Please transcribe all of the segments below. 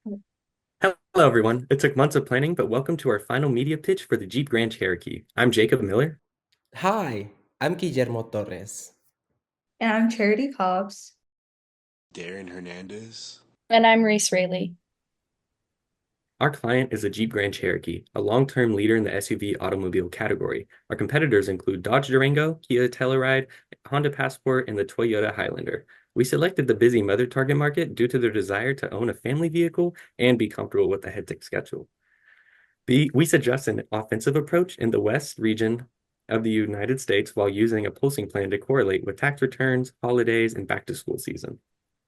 Hello, everyone. It took months of planning, but welcome to our final media pitch for the Jeep Grand Cherokee. I'm Jacob Miller. Hi, I'm Guillermo Torres. And I'm Charity Cobbs. Darren Hernandez. And I'm Reese Rayleigh. Our client is the Jeep Grand Cherokee, a long-term leader in the SUV automobile category. Our competitors include Dodge Durango, Kia Telluride, Honda Passport, and the Toyota Highlander. We selected the busy mother target market due to their desire to own a family vehicle and be comfortable with a hectic schedule. We suggest an offensive approach in the West region of the United States while using a pulsing plan to correlate with tax returns, holidays, and back-to-school season.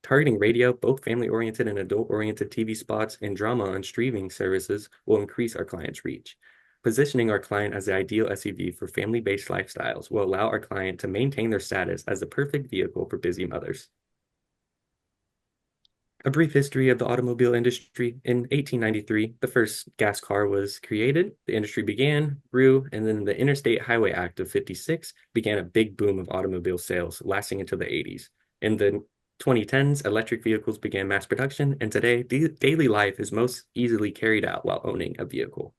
Targeting radio, both family-oriented and adult-oriented TV spots, and drama on streaming services will increase our client's reach. Positioning our client as the ideal SUV for family-based lifestyles will allow our client to maintain their status as the perfect vehicle for busy mothers. A brief history of the automobile industry. In 1893, the first gas car was created. The industry began, grew, and then the Interstate Highway Act of 56 began a big boom of automobile sales, lasting until the 80s. In the 2010s, electric vehicles began mass production, and today, daily life is most easily carried out while owning a vehicle.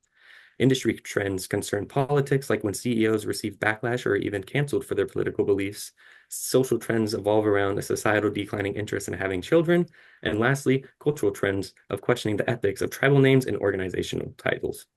Industry trends concern politics, like when CEOs receive backlash or even canceled for their political beliefs. Social trends evolve around a societal declining interest in having children. And lastly, cultural trends of questioning the ethics of tribal names and organizational titles.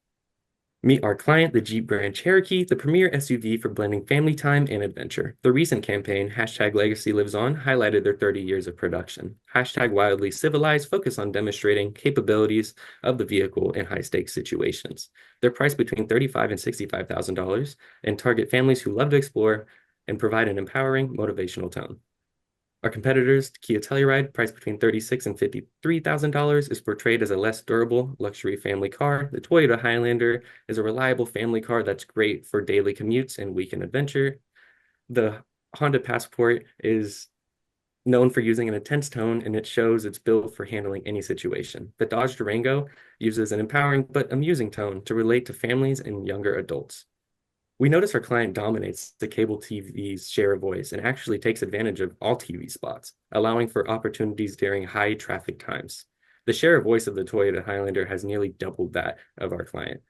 Meet our client, the Jeep Grand Cherokee, the premier SUV for blending family time and adventure. The recent campaign, #LegacyLivesOn, highlighted their 30 years of production. #WildlyCivilized focus on demonstrating capabilities of the vehicle in high-stakes situations. They're priced between $35,000 and $65,000 and target families who love to explore and provide an empowering, motivational tone. Our competitors, Kia Telluride, priced between $36,000 and $53,000, is portrayed as a less durable luxury family car. The Toyota Highlander is a reliable family car that's great for daily commutes and weekend adventure. The Honda Passport is known for using an intense tone, and it shows it's built for handling any situation. The Dodge Durango uses an empowering but amusing tone to relate to families and younger adults. We notice our client dominates the cable TV's share of voice and actually takes advantage of all TV spots, allowing for opportunities during high traffic times. The share of voice of the Toyota Highlander has nearly doubled that of our client,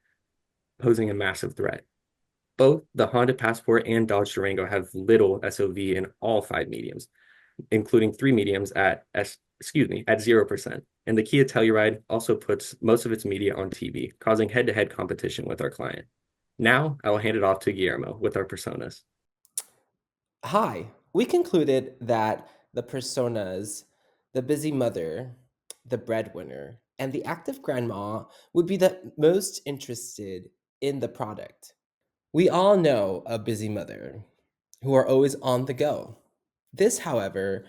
posing a massive threat. Both the Honda Passport and Dodge Durango have little SOV in all five mediums, including three mediums at 0%. And the Kia Telluride also puts most of its media on TV, causing head-to-head competition with our client. Now I will hand it off to Guillermo with our personas. Hi, we concluded that the personas, the busy mother, the breadwinner, and the active grandma would be the most interested in the product. We all know a busy mother who are always on the go. This, however,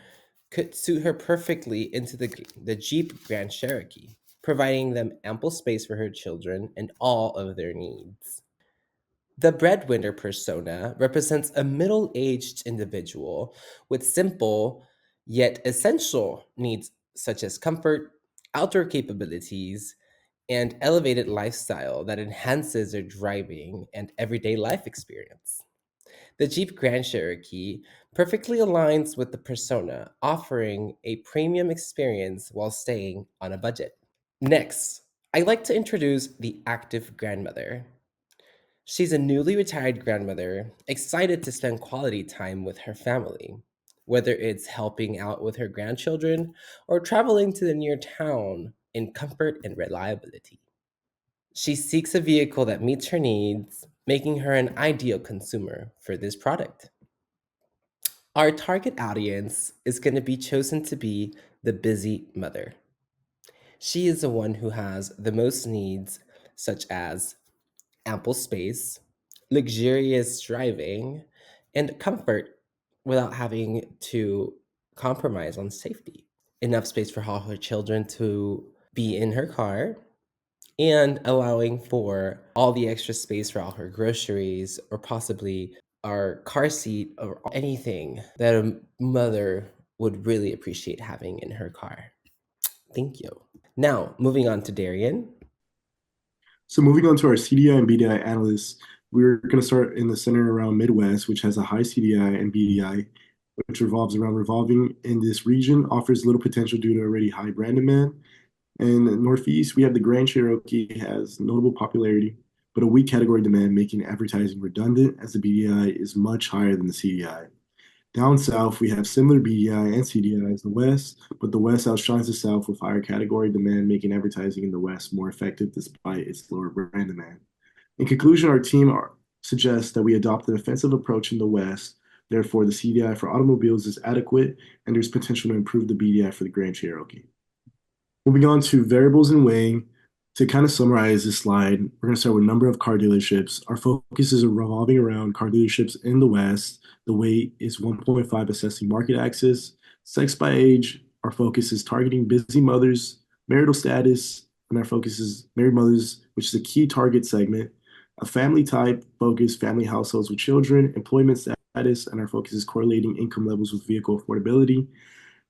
could suit her perfectly into the Jeep Grand Cherokee, providing them ample space for her children and all of their needs. The breadwinner persona represents a middle aged individual with simple yet essential needs such as comfort, outdoor capabilities, and elevated lifestyle that enhances their driving and everyday life experience. The Jeep Grand Cherokee perfectly aligns with the persona, offering a premium experience while staying on a budget. Next, I'd like to introduce the active grandmother. She's a newly retired grandmother, excited to spend quality time with her family, whether it's helping out with her grandchildren or traveling to the near town in comfort and reliability. She seeks a vehicle that meets her needs, making her an ideal consumer for this product. Our target audience is going to be chosen to be the busy mother. She is the one who has the most needs, such as ample space, luxurious driving, and comfort without having to compromise on safety. Enough space for all her children to be in her car, and allowing for all the extra space for all her groceries or possibly our car seat or anything that a mother would really appreciate having in her car. Thank you. Now, moving on to Darian. So moving on to our CDI and BDI analysts, we're going to start in the center around Midwest, which has a high CDI and BDI, which revolving in this region, offers little potential due to already high brand demand. In the Northeast, we have the Grand Cherokee has notable popularity, but a weak category demand, making advertising redundant as the BDI is much higher than the CDI. Down south, we have similar BDI and CDI as the West, but the West outshines the South with higher category demand, making advertising in the West more effective despite its lower brand demand. In conclusion, our team suggests that we adopt an offensive approach in the West. Therefore, the CDI for automobiles is adequate, and there's potential to improve the BDI for the Grand Cherokee. Moving on to variables and weighing. To kind of summarize this slide, we're going to start with number of car dealerships. Our focus is revolving around car dealerships in the West. The weight is 1.5, assessing market access. Sex by age, our focus is targeting busy mothers. Marital status, and our focus is married mothers, which is a key target segment. A family type focus, family households with children. Employment status, and our focus is correlating income levels with vehicle affordability.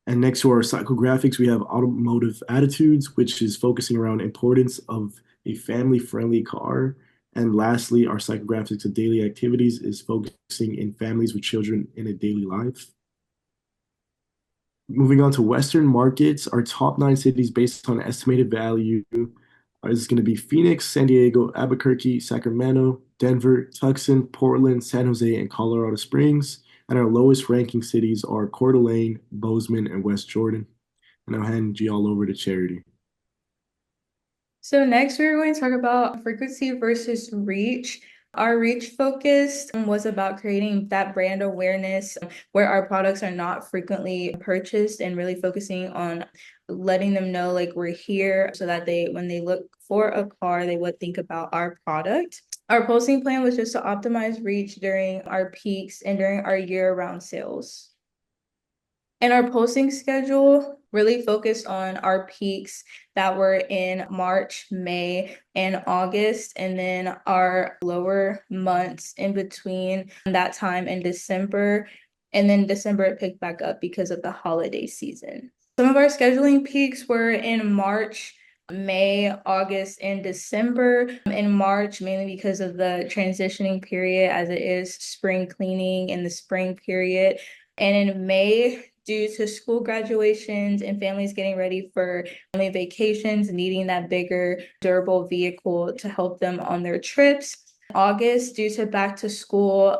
And next to our psychographics, we have automotive attitudes, which is focusing around importance of a family-friendly car. And lastly, our psychographics of daily activities is focusing in families with children in a daily life. Moving on to Western markets, our top 9 cities based on estimated value is going to be Phoenix, San Diego, Albuquerque, Sacramento, Denver, Tucson, Portland, San Jose, and Colorado Springs. And our lowest ranking cities are Coeur d'Alene, Bozeman, and West Jordan. And I'll hand you all over to Charity. So next we're going to talk about frequency versus reach. Our reach focus was about creating that brand awareness where our products are not frequently purchased and really focusing on letting them know like we're here so that when they look for a car, they would think about our product. Our posting plan was just to optimize reach during our peaks and during our year-round sales. And our posting schedule really focused on our peaks that were in March, May, and August, and then our lower months in between that time in December. And then December it picked back up because of the holiday season. Some of our scheduling peaks were in March, May, August, and December. In March, mainly because of the transitioning period as it is spring cleaning in the spring period. And in May, due to school graduations and families getting ready for family vacations, needing that bigger, durable vehicle to help them on their trips. August, due to back to school,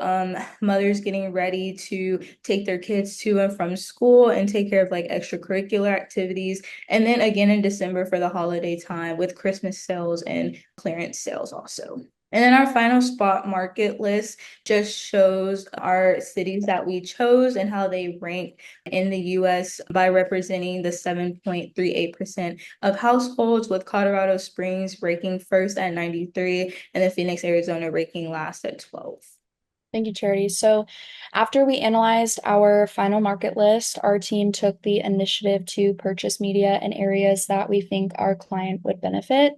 mothers getting ready to take their kids to and from school and take care of like extracurricular activities. And then again in December for the holiday time with Christmas sales and clearance sales also. And then our final spot market list just shows our cities that we chose and how they rank in the US by representing the 7.38% of households, with Colorado Springs ranking first at 93 and then Phoenix, Arizona ranking last at 12. Thank you, Charity. So after we analyzed our final market list, our team took the initiative to purchase media in areas that we think our client would benefit.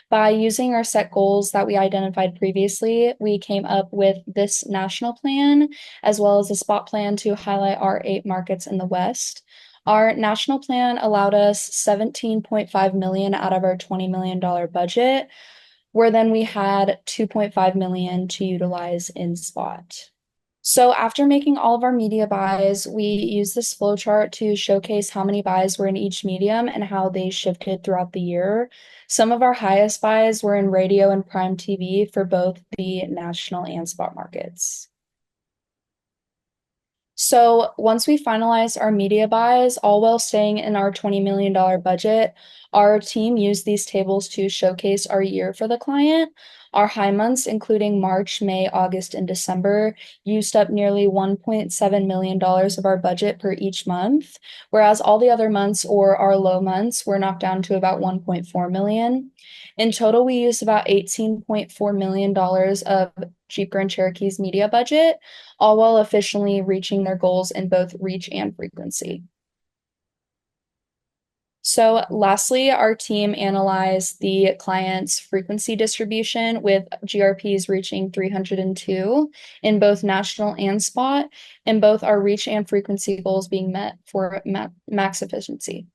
By using our set goals that we identified previously, we came up with this national plan, as well as a spot plan to highlight our 8 markets in the West. Our national plan allowed us $17.5 million out of our $20 million budget, where then we had $2.5 million to utilize in spot. So after making all of our media buys, we used this flow chart to showcase how many buys were in each medium and how they shifted throughout the year. Some of our highest buys were in radio and prime TV for both the national and spot markets. So once we finalized our media buys, all while staying in our $20 million budget, our team used these tables to showcase our year for the client. Our high months, including March, May, August, and December, used up nearly $1.7 million of our budget per each month, whereas all the other months or our low months were knocked down to about $1.4 million. In total, we used about $18.4 million of Jeep Grand Cherokee's media budget, all while efficiently reaching their goals in both reach and frequency. So lastly, our team analyzed the client's frequency distribution with GRPs reaching 302 in both national and spot, and both our reach and frequency goals being met for max efficiency.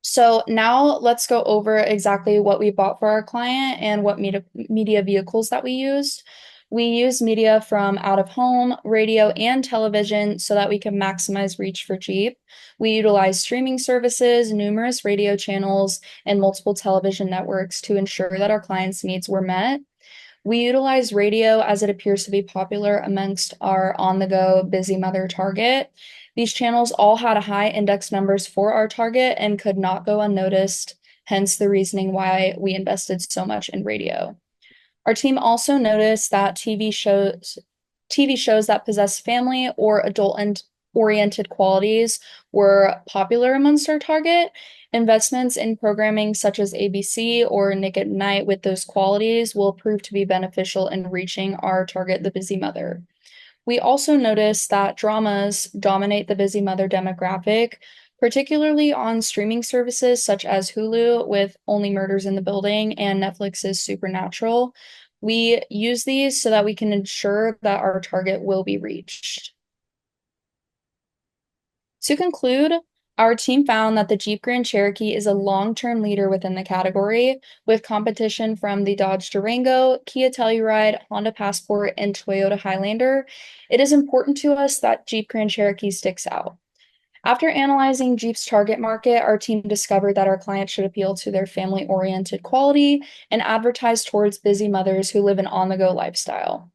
So now let's go over exactly what we bought for our client and what media vehicles that we used. We use media from out of home, radio, and television so that we can maximize reach for Jeep. We utilize streaming services, numerous radio channels, and multiple television networks to ensure that our clients' needs were met. We utilize radio as it appears to be popular amongst our on the go busy mother target. These channels all had a high index numbers for our target and could not go unnoticed, hence the reasoning why we invested so much in radio. Our team also noticed that TV shows that possess family or adult and oriented qualities were popular amongst our target. Investments in programming such as ABC or Nick at Night with those qualities will prove to be beneficial in reaching our target, the busy mother. We also noticed that dramas dominate the busy mother demographic, particularly on streaming services such as Hulu with Only Murders in the Building and Netflix's Supernatural. We use these so that we can ensure that our target will be reached. To conclude, our team found that the Jeep Grand Cherokee is a long-term leader within the category, with competition from the Dodge Durango, Kia Telluride, Honda Passport, and Toyota Highlander. It is important to us that Jeep Grand Cherokee sticks out. After analyzing Jeep's target market, our team discovered that our clients should appeal to their family-oriented quality and advertise towards busy mothers who live an on-the-go lifestyle.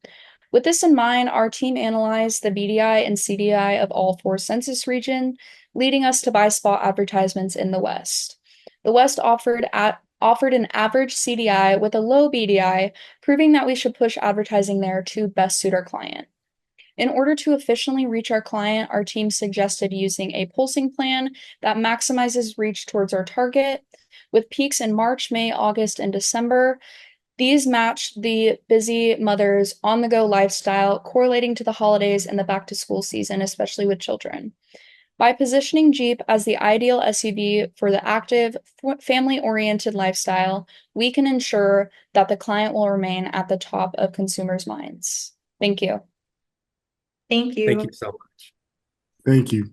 With this in mind, our team analyzed the BDI and CDI of all 4 census regions, leading us to buy spot advertisements in the West. The West offered an average CDI with a low BDI, proving that we should push advertising there to best suit our client. In order to efficiently reach our client, our team suggested using a pulsing plan that maximizes reach towards our target, with peaks in March, May, August, and December. These match the busy mother's on-the-go lifestyle, correlating to the holidays and the back-to-school season, especially with children. By positioning Jeep as the ideal SUV for the active, family-oriented lifestyle, we can ensure that the client will remain at the top of consumers' minds. Thank you. Thank Thank you. you so much. Thank you.